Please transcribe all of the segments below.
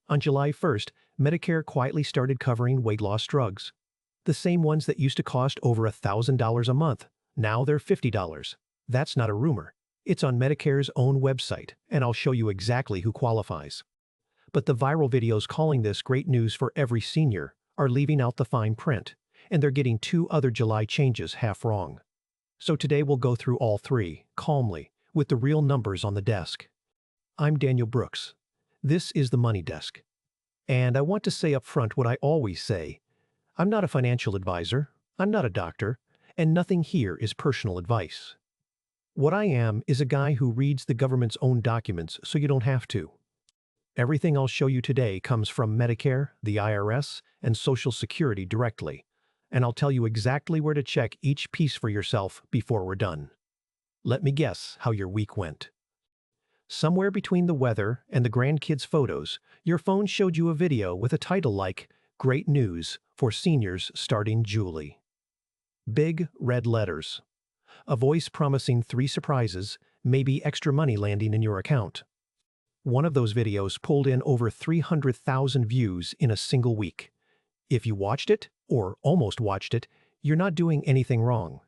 On July 1st, Medicare quietly started covering weight loss drugs. The same ones that used to cost over $1,000 a month. Now they're $50. That's not a rumor. It's on Medicare's own website, and I'll show you exactly who qualifies. But the viral videos calling this great news for every senior are leaving out the fine print, and they're getting 2 other July changes half wrong. So today we'll go through all 3, calmly, with the real numbers on the desk. I'm Daniel Brooks. This is the Money Desk. And I want to say up front what I always say. I'm not a financial advisor, I'm not a doctor, and nothing here is personal advice. What I am is a guy who reads the government's own documents so you don't have to. Everything I'll show you today comes from Medicare, the IRS, and Social Security directly, and I'll tell you exactly where to check each piece for yourself before we're done. Let me guess how your week went. Somewhere between the weather and the grandkids' photos, your phone showed you a video with a title like, "Great News for Seniors Starting July." Big red letters. A voice promising 3 surprises, maybe extra money landing in your account. One of those videos pulled in over 300,000 views in a single week. If you watched it, or almost watched it, you're not doing anything wrong.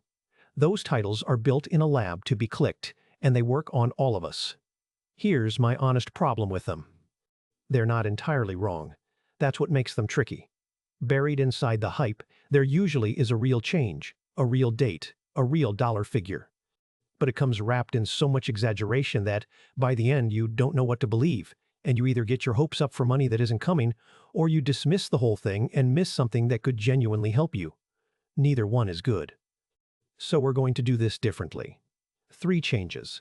Those titles are built in a lab to be clicked, and they work on all of us. Here's my honest problem with them. They're not entirely wrong. That's what makes them tricky. Buried inside the hype, there usually is a real change, a real date, a real dollar figure. But it comes wrapped in so much exaggeration that, by the end, you don't know what to believe, and you either get your hopes up for money that isn't coming, or you dismiss the whole thing and miss something that could genuinely help you. Neither one is good. So we're going to do this differently. 3 changes.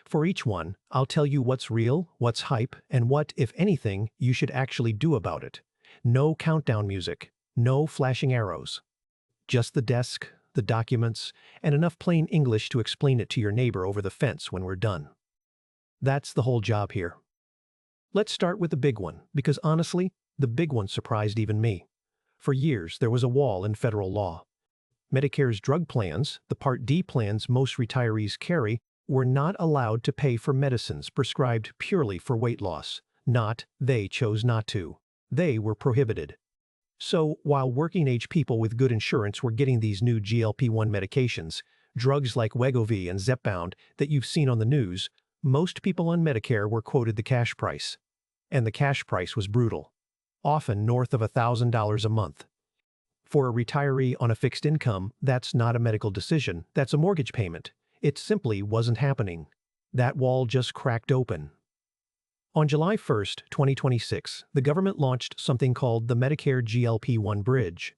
For each one, I'll tell you what's real, what's hype, and what, if anything, you should actually do about it. No countdown music, no flashing arrows. Just the desk, the documents, and enough plain English to explain it to your neighbor over the fence when we're done. That's the whole job here. Let's start with the big one, because honestly, the big one surprised even me. For years, there was a wall in federal law. Medicare's drug plans, the Part D plans most retirees carry, were not allowed to pay for medicines prescribed purely for weight loss. Not, they chose not to. They were prohibited. So, while working-age people with good insurance were getting these new GLP-1 medications, drugs like Wegovy and Zepbound that you've seen on the news, most people on Medicare were quoted the cash price. And the cash price was brutal. Often north of $1,000 a month. For a retiree on a fixed income, that's not a medical decision, that's a mortgage payment. It simply wasn't happening. That wall just cracked open. On July 1st, 2026, the government launched something called the Medicare GLP-1 Bridge.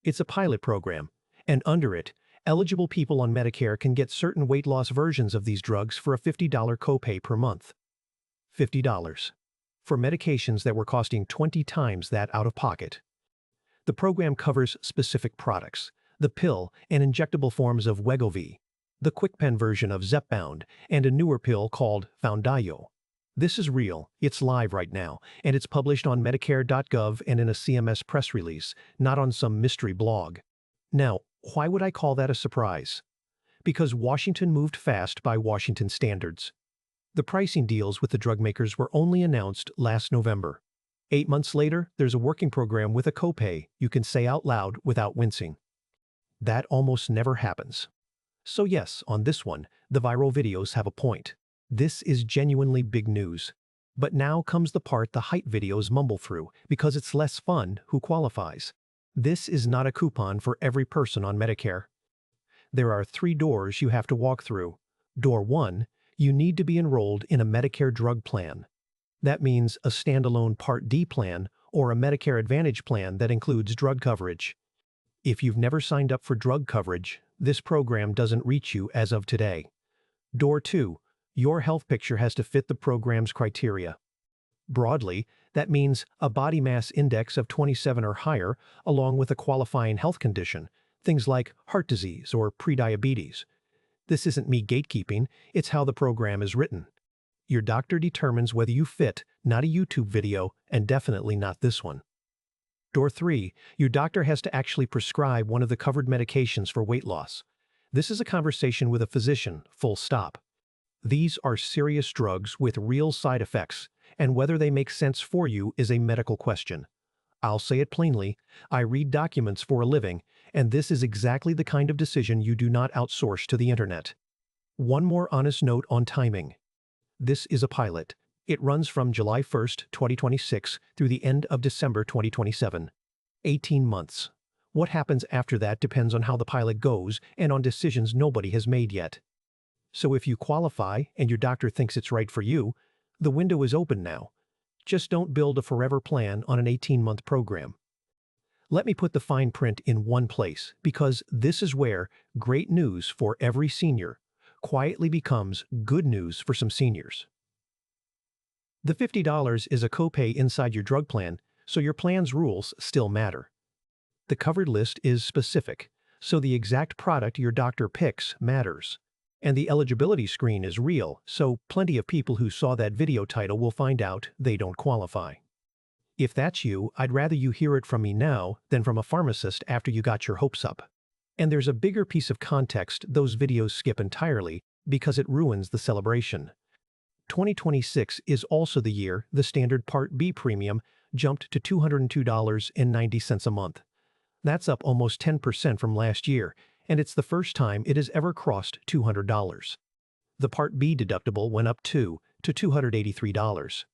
It's a pilot program, and under it, eligible people on Medicare can get certain weight loss versions of these drugs for a $50 copay per month. $50. For medications that were costing 20 times that out of pocket. The program covers specific products, the pill and injectable forms of Wegovy, the quick pen version of Zepbound, and a newer pill called Foundayo. This is real, it's live right now, and it's published on Medicare.gov and in a CMS press release, not on some mystery blog. Now, why would I call that a surprise? Because Washington moved fast by Washington standards. The pricing deals with the drug makers were only announced last November. 8 months later, there's a working program with a copay you can say out loud without wincing. That almost never happens. So yes, on this one, the viral videos have a point. This is genuinely big news. But now comes the part the hype videos mumble through, because it's less fun who qualifies. This is not a coupon for every person on Medicare. There are 3 doors you have to walk through. Door 1, you need to be enrolled in a Medicare drug plan. That means a standalone Part D plan or a Medicare Advantage plan that includes drug coverage. If you've never signed up for drug coverage, this program doesn't reach you as of today. Door 2, your health picture has to fit the program's criteria. Broadly, that means a body mass index of 27 or higher, along with a qualifying health condition, things like heart disease or prediabetes. This isn't me gatekeeping, it's how the program is written. Your doctor determines whether you fit, not a YouTube video, and definitely not this one. Door 3, your doctor has to actually prescribe one of the covered medications for weight loss. This is a conversation with a physician, full stop. These are serious drugs with real side effects, and whether they make sense for you is a medical question. I'll say it plainly, I read documents for a living, and this is exactly the kind of decision you do not outsource to the internet. One more honest note on timing. This is a pilot. It runs from July 1st, 2026 through the end of December 2027. 18 months. What happens after that depends on how the pilot goes and on decisions nobody has made yet. So if you qualify and your doctor thinks it's right for you, the window is open now. Just don't build a forever plan on an 18-month program. Let me put the fine print in one place, because this is where great news for every senior quietly becomes good news for some seniors. The $50 is a copay inside your drug plan, so your plan's rules still matter. The covered list is specific, so the exact product your doctor picks matters. And the eligibility screen is real, so plenty of people who saw that video title will find out they don't qualify. If that's you, I'd rather you hear it from me now than from a pharmacist after you got your hopes up. And there's a bigger piece of context those videos skip entirely because it ruins the celebration. 2026 is also the year the standard Part B premium jumped to $202.90 a month. That's up almost 10% from last year, and it's the first time it has ever crossed $200. The Part B deductible went up too, to $283.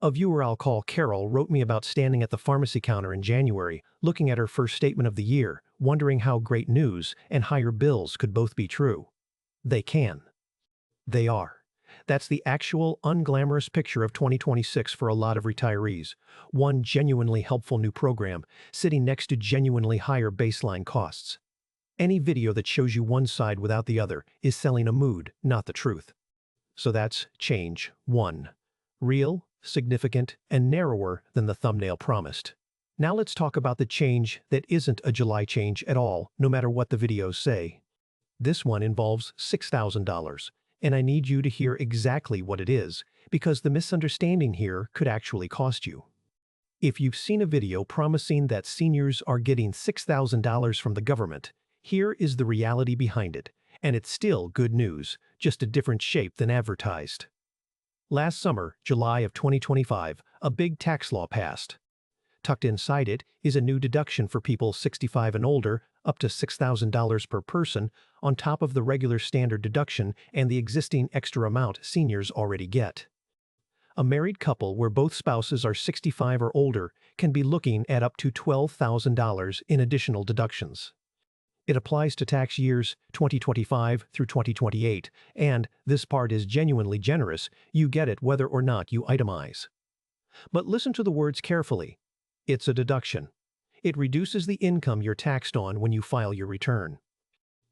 A viewer I'll call Carol wrote me about standing at the pharmacy counter in January, looking at her first statement of the year, wondering how great news and higher bills could both be true. They can. They are. That's the actual unglamorous picture of 2026 for a lot of retirees. One genuinely helpful new program, sitting next to genuinely higher baseline costs. Any video that shows you one side without the other is selling a mood, not the truth. So that's change 1. Real, significant, and narrower than the thumbnail promised. Now let's talk about the change that isn't a July change at all, no matter what the videos say. This one involves $6,000, and I need you to hear exactly what it is, because the misunderstanding here could actually cost you. If you've seen a video promising that seniors are getting $6,000 from the government, here is the reality behind it, and it's still good news, just a different shape than advertised. Last summer, July of 2025, a big tax law passed. Tucked inside it is a new deduction for people 65 and older, up to $6,000 per person, on top of the regular standard deduction and the existing extra amount seniors already get. A married couple where both spouses are 65 or older can be looking at up to $12,000 in additional deductions. It applies to tax years 2025 through 2028, and this part is genuinely generous. You get it whether or not you itemize. But listen to the words carefully. It's a deduction. It reduces the income you're taxed on when you file your return.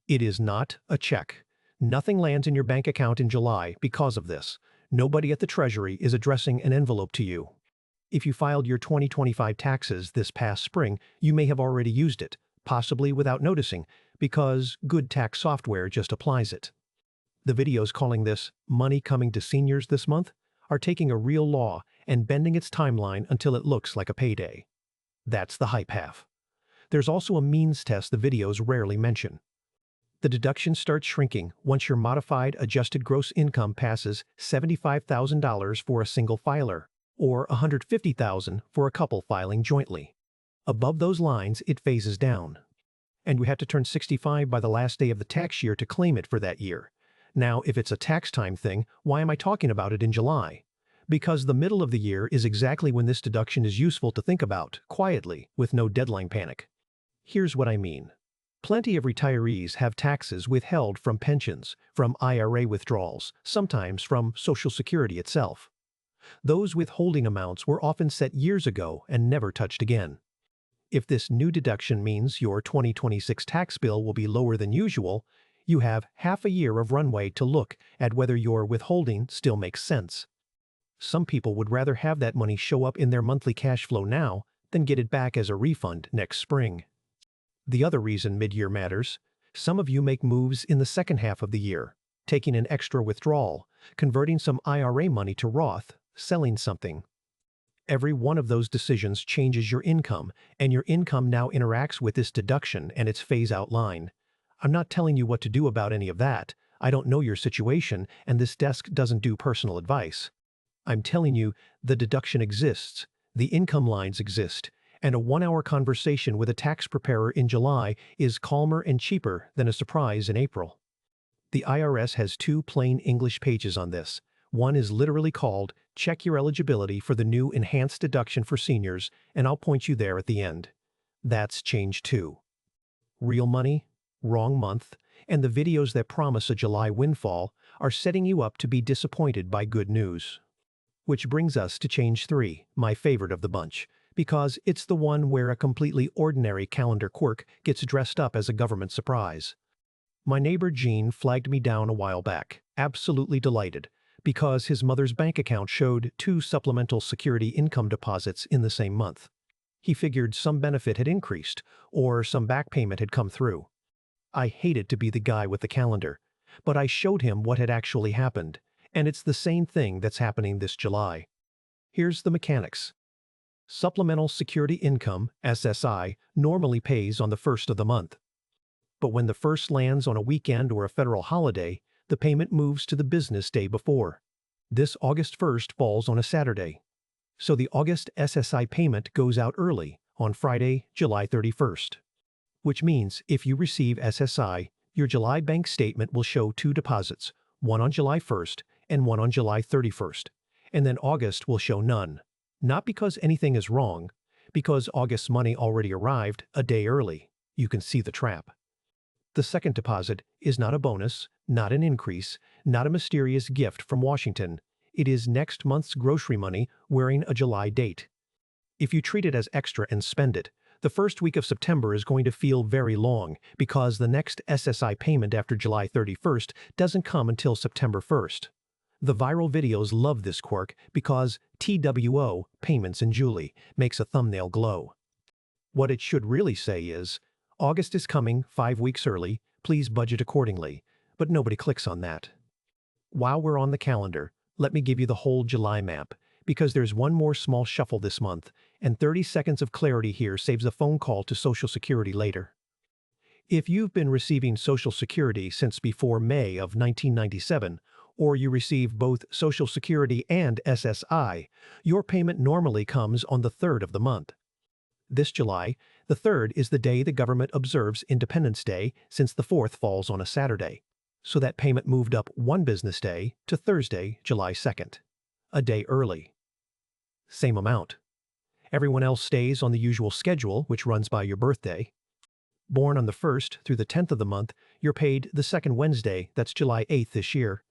It is not a check. Nothing lands in your bank account in July because of this. Nobody at the Treasury is addressing an envelope to you. If you filed your 2025 taxes this past spring, you may have already used it, possibly without noticing, because good tax software just applies it. The videos calling this money coming to seniors this month are taking a real law and bending its timeline until it looks like a payday. That's the hype half. There's also a means test the videos rarely mention. The deduction starts shrinking once your modified adjusted gross income passes $75,000 for a single filer, or $150,000 for a couple filing jointly. Above those lines, it phases down. And you have to turn 65 by the last day of the tax year to claim it for that year. Now, if it's a tax time thing, why am I talking about it in July? Because the middle of the year is exactly when this deduction is useful to think about, quietly, with no deadline panic. Here's what I mean. Plenty of retirees have taxes withheld from pensions, from IRA withdrawals, sometimes from Social Security itself. Those withholding amounts were often set years ago and never touched again. If this new deduction means your 2026 tax bill will be lower than usual, you have half a year of runway to look at whether your withholding still makes sense. Some people would rather have that money show up in their monthly cash flow now than get it back as a refund next spring. The other reason mid-year matters, some of you make moves in the second half of the year, taking an extra withdrawal, converting some IRA money to Roth, selling something. Every one of those decisions changes your income, and your income now interacts with this deduction and its phase-out line. I'm not telling you what to do about any of that. I don't know your situation, and this desk doesn't do personal advice. I'm telling you, the deduction exists, the income lines exist, and a 1-hour conversation with a tax preparer in July is calmer and cheaper than a surprise in April. The IRS has 2 plain English pages on this. One is literally called Check Your Eligibility for the New Enhanced Deduction for Seniors, and I'll point you there at the end. That's change 2. Real money, wrong month, and the videos that promise a July windfall are setting you up to be disappointed by good news. Which brings us to change 3, my favorite of the bunch, because it's the one where a completely ordinary calendar quirk gets dressed up as a government surprise. My neighbor Gene flagged me down a while back, absolutely delighted, because his mother's bank account showed 2 supplemental security income deposits in the same month. He figured some benefit had increased, or some back payment had come through. I hated to be the guy with the calendar, but I showed him what had actually happened, and it's the same thing that's happening this July. Here's the mechanics. Supplemental Security Income, SSI, normally pays on the 1st of the month. But when the first lands on a weekend or a federal holiday, the payment moves to the business day before. This August 1st falls on a Saturday. So the August SSI payment goes out early, on Friday, July 31st. Which means if you receive SSI, your July bank statement will show 2 deposits, one on July 1st and one on July 31st. And then August will show none. Not because anything is wrong, because August's money already arrived a day early. You can see the trap. The second deposit is not a bonus, not an increase, not a mysterious gift from Washington. It is next month's grocery money wearing a July date. If you treat it as extra and spend it, the first week of September is going to feel very long because the next SSI payment after July 31st doesn't come until September 1st. The viral videos love this quirk because TWO, Payments in Julie, makes a thumbnail glow. What it should really say is, August is coming 5 weeks early, please budget accordingly, but nobody clicks on that. While we're on the calendar, let me give you the whole July map, because there's one more small shuffle this month, and 30 seconds of clarity here saves a phone call to Social Security later. If you've been receiving Social Security since before May of 1997, or you receive both Social Security and SSI, your payment normally comes on the 3rd of the month. This July, the 3rd is the day the government observes Independence Day since the 4th falls on a Saturday. So that payment moved up 1 business day to Thursday, July 2nd. A day early. Same amount. Everyone else stays on the usual schedule, which runs by your birthday. Born on the 1st through the 10th of the month, you're paid the 2nd Wednesday, that's July 8th this year.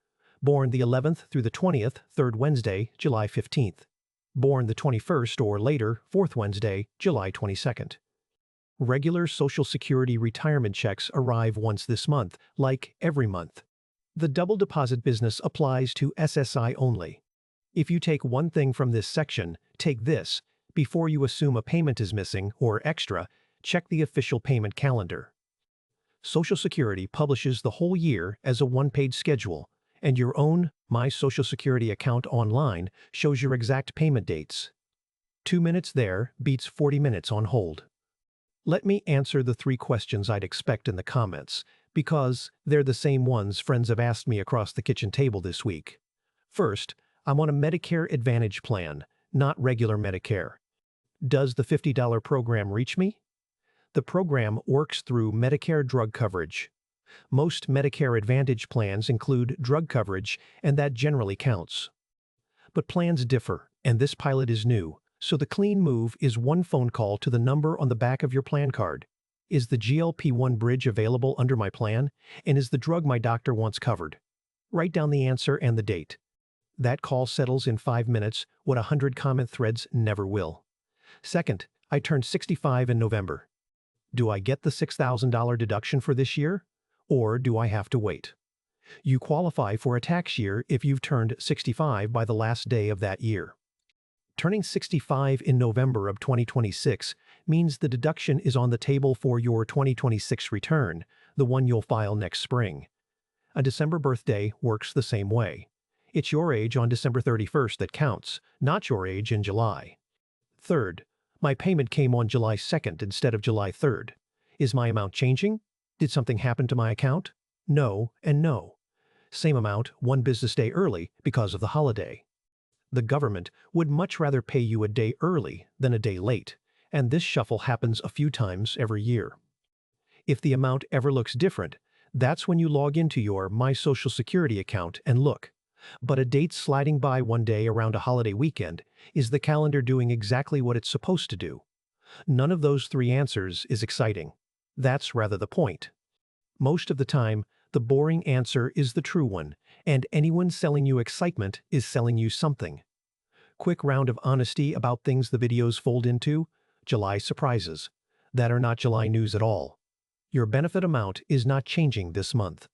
Born the 11th through the 20th, 3rd Wednesday, July 15th. Born the 21st or later, 4th Wednesday, July 22nd. Regular Social Security retirement checks arrive once this month, like every month. The double deposit business applies to SSI only. If you take one thing from this section, take this. Before you assume a payment is missing or extra, check the official payment calendar. Social Security publishes the whole year as a one-page schedule, and your own My Social Security account online shows your exact payment dates. 2 minutes there beats 40 minutes on hold. Let me answer the 3 questions I'd expect in the comments, because they're the same ones friends have asked me across the kitchen table this week. First, I'm on a Medicare Advantage plan, not regular Medicare. Does the $50 program reach me? The program works through Medicare drug coverage. Most Medicare Advantage plans include drug coverage, and that generally counts. But plans differ, and this pilot is new, so the clean move is 1 phone call to the number on the back of your plan card. Is the GLP-1 Bridge available under my plan, and is the drug my doctor wants covered? Write down the answer and the date. That call settles in 5 minutes what 100 comment threads never will. Second, I turned 65 in November. Do I get the $6,000 deduction for this year? Or do I have to wait? You qualify for a tax year if you've turned 65 by the last day of that year. Turning 65 in November of 2026 means the deduction is on the table for your 2026 return, the one you'll file next spring. A December birthday works the same way. It's your age on December 31st that counts, not your age in July. Third, my payment came on July 2nd instead of July 3rd. Is my amount changing? Did something happen to my account? No and no. Same amount, 1 business day early because of the holiday. The government would much rather pay you a day early than a day late, and this shuffle happens a few times every year. If the amount ever looks different, that's when you log into your My Social Security account and look. But a date sliding by one day around a holiday weekend is the calendar doing exactly what it's supposed to do. None of those three answers is exciting. That's rather the point. Most of the time, the boring answer is the true one, and anyone selling you excitement is selling you something. Quick round of honesty about things the videos fold into: July surprises that are not July news at all. Your benefit amount is not changing this month.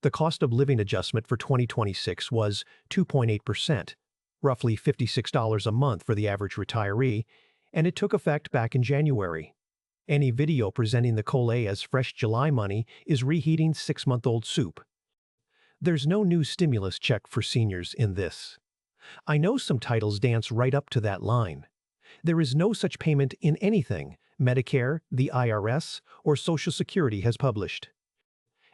The cost of living adjustment for 2026 was 2.8%, roughly $56 a month for the average retiree, and it took effect back in January. Any video presenting the COLA as fresh July money is reheating 6-month-old soup. There's no new stimulus check for seniors in this. I know some titles dance right up to that line. There is no such payment in anything Medicare, the IRS, or Social Security has published.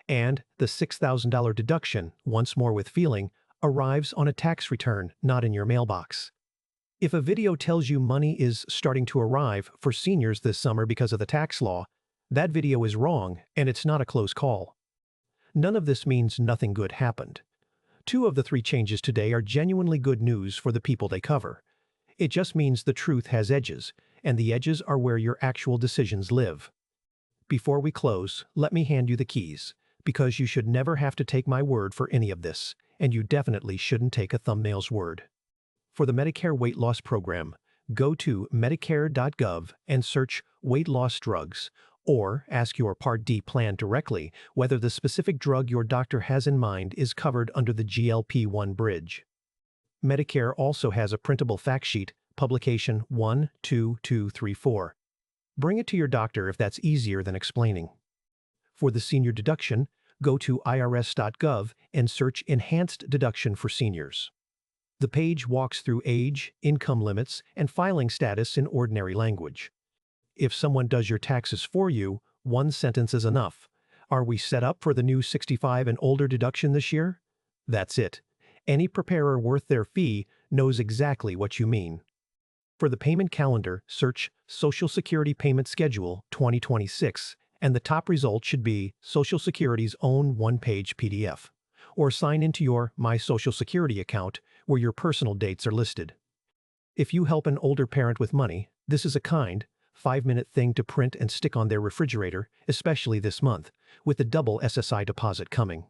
And the $6,000 deduction, once more with feeling, arrives on a tax return, not in your mailbox. If a video tells you money is starting to arrive for seniors this summer because of the tax law, that video is wrong and it's not a close call. None of this means nothing good happened. 2 of the 3 changes today are genuinely good news for the people they cover. It just means the truth has edges, and the edges are where your actual decisions live. Before we close, let me hand you the keys, because you should never have to take my word for any of this, and you definitely shouldn't take a thumbnail's word. For the Medicare weight loss program, go to medicare.gov and search weight loss drugs, or ask your Part D plan directly whether the specific drug your doctor has in mind is covered under the GLP-1 Bridge. Medicare also has a printable fact sheet, publication 12234. Bring it to your doctor if that's easier than explaining. For the senior deduction, go to irs.gov and search Enhanced Deduction for Seniors. The page walks through age, income limits, and filing status in ordinary language. If someone does your taxes for you, one sentence is enough. Are we set up for the new 65 and older deduction this year? That's it. Any preparer worth their fee knows exactly what you mean. For the payment calendar, search Social Security Payment Schedule 2026, and the top result should be Social Security's own one-page PDF. Or sign into your My Social Security account where your personal dates are listed. If you help an older parent with money, this is a kind, 5-minute thing to print and stick on their refrigerator, especially this month, with the double SSI deposit coming.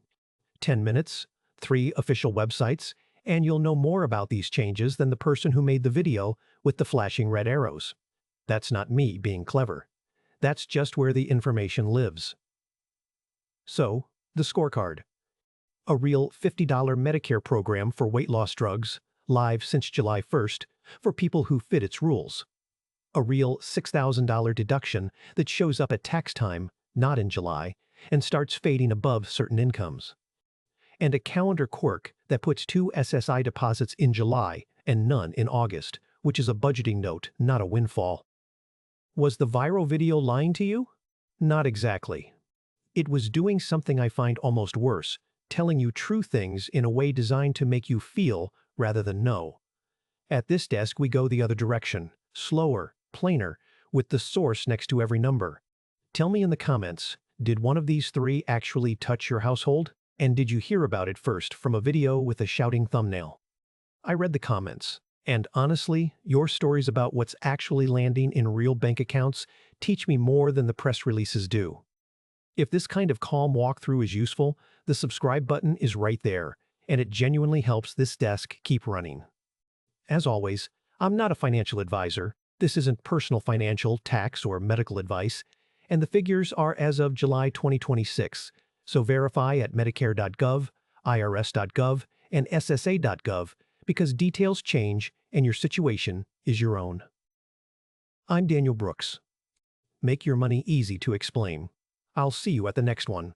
10 minutes, 3 official websites, and you'll know more about these changes than the person who made the video with the flashing red arrows. That's not me being clever. That's just where the information lives. So, the scorecard. A real $50 Medicare program for weight loss drugs, live since July 1st, for people who fit its rules. A real $6,000 deduction that shows up at tax time, not in July, and starts fading above certain incomes. And a calendar quirk that puts 2 SSI deposits in July and none in August, which is a budgeting note, not a windfall. Was the viral video lying to you? Not exactly. It was doing something I find almost worse, telling you true things in a way designed to make you feel rather than know. At this desk we go the other direction, slower, plainer, with the source next to every number. Tell me in the comments, did one of these 3 actually touch your household? And did you hear about it first from a video with a shouting thumbnail? I read the comments, and honestly, your stories about what's actually landing in real bank accounts teach me more than the press releases do. If this kind of calm walkthrough is useful, the subscribe button is right there, and it genuinely helps this desk keep running. As always, I'm not a financial advisor. This isn't personal financial, tax, or medical advice, and the figures are as of July 2026, so verify at medicare.gov, irs.gov, and ssa.gov because details change and your situation is your own. I'm Daniel Brooks. Make your money easy to explain. I'll see you at the next one.